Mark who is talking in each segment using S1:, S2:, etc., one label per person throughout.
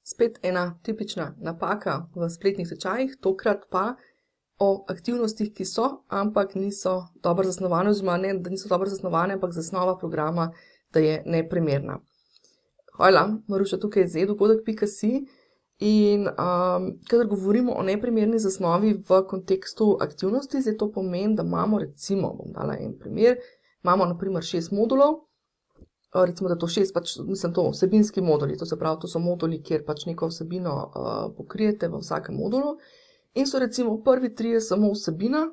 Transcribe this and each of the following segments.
S1: Spet ena tipična napaka v spletnih tečajih, tokrat pa o aktivnostih, ki so, ampak niso dobro zasnovane, oziroma ne, da niso dobro zasnovane, ampak zasnova programa, da je neprimerna. Hvala, Maruša tukaj z dogodek.si in kadar govorimo o neprimerni zasnovi v kontekstu aktivnosti, zdaj to pomeni, da imamo recimo, bom dala en primer, imamo na primer 6 modulov, recimo, da to 6, mislim to vsebinski moduli, to se pravi, to so moduli, kjer neko vsebino pokrijete v vsakem modulu in so recimo prvi 3 samo vsebina,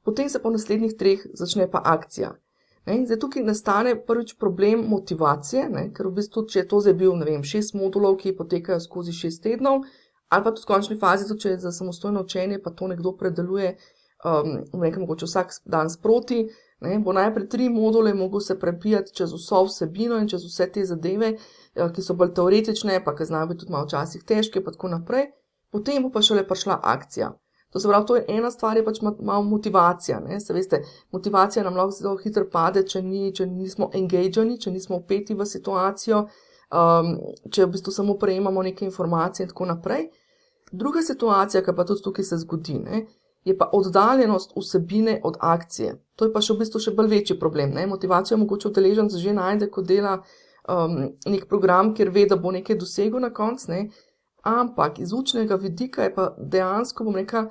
S1: potem se po naslednjih 3 začne pa akcija. Zdaj tukaj nastane prvič problem motivacije, ker v bistvu, če je to zdaj bil, 6 modulov, ki potekajo skozi 6 tednov, ali pa tudi v končni fazi, tudi če je za samostojno učenje, pa to nekdo predeluje, mogoče vsak dan sproti, bo najprej 3 module mogel se prebijati čez vso vsebino in čez vse te zadeve, ki so bolj teoretične, pa ki znajo biti tudi malo včasih težke, pa tako naprej, potem bo pa šele prišla akcija. To se pravi, to je ena stvar, je pač malo motivacija, se veste, motivacija nam lahko zelo hitro pade, če nismo engageni, če nismo vpeti v situacijo, če v bistvu samo prejemamo neke informacije in tako naprej. Druga situacija, ki pa tudi tukaj se zgodi, je pa oddaljenost vsebine od akcije. To je pa še v bistvu še bolj večji problem. Motivacijo mogoče udeleženec že najde, ko dela nek program, kjer ve, da bo nekaj dosegel na koncu, ampak iz učnega vidika je pa dejansko, bom rekla,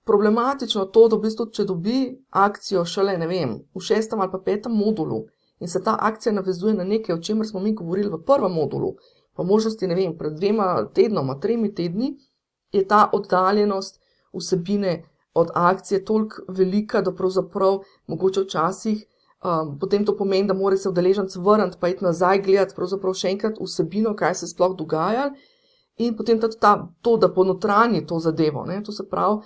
S1: problematično to, da v bistvu, če dobi akcijo šele, v 6. ali pa 5. modulu in se ta akcija navezuje na nekaj, o čemer smo mi govorili v 1. modulu, po možnosti, pred 2 tednoma, 3 tedni, je ta oddaljenost vsebine od akcije toliko velika, da pravzaprav mogoče včasih potem to pomeni, da mora se udeleženec vrniti pa iti nazaj gledati pravzaprav še enkrat vsebino, kaj se sploh dogaja in potem to, da ponotranji to zadevo. To se pravi,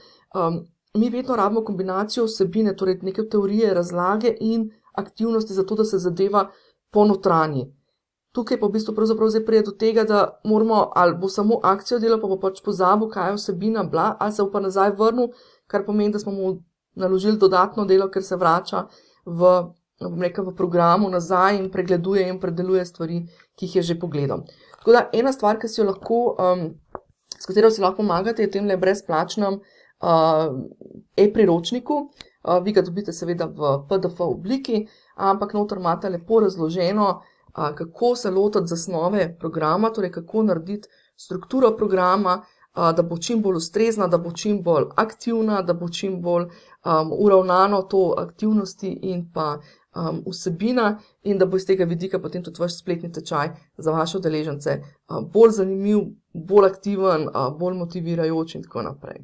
S1: mi vedno rabimo kombinacijo vsebine, torej neke teorije, razlage in aktivnosti za to, da se zadeva ponotranji. Tukaj pa v bistvu pravzaprav zdaj pride do tega, da moramo, ali bo samo akcijo delal, pa bo pač pozabil, kaj je vsebina bila, ali se bo pa nazaj vrnil, kar pomeni, da smo mu naložili dodatno delo, ker se vrača v programu nazaj in pregleduje in predeluje stvari, ki jih je že pogledal. Tako da ena stvar, s katero si lahko pomagate, je temle brezplačnem e-priročniku. Vi ga dobite seveda v PDF obliki, ampak noter imate lepo razloženo, kako se lotiti zasnove programa, torej kako narediti strukturo programa, da bo čim bolj ustrezna, da bo čim bolj aktivna, da bo čim bolj uravnano to aktivnosti in pa vsebina in da bo iz tega vidika potem tudi vaš spletni tečaj za vaše udeležence bolj zanimiv, bolj aktiven, bolj motivirajoč in tako naprej.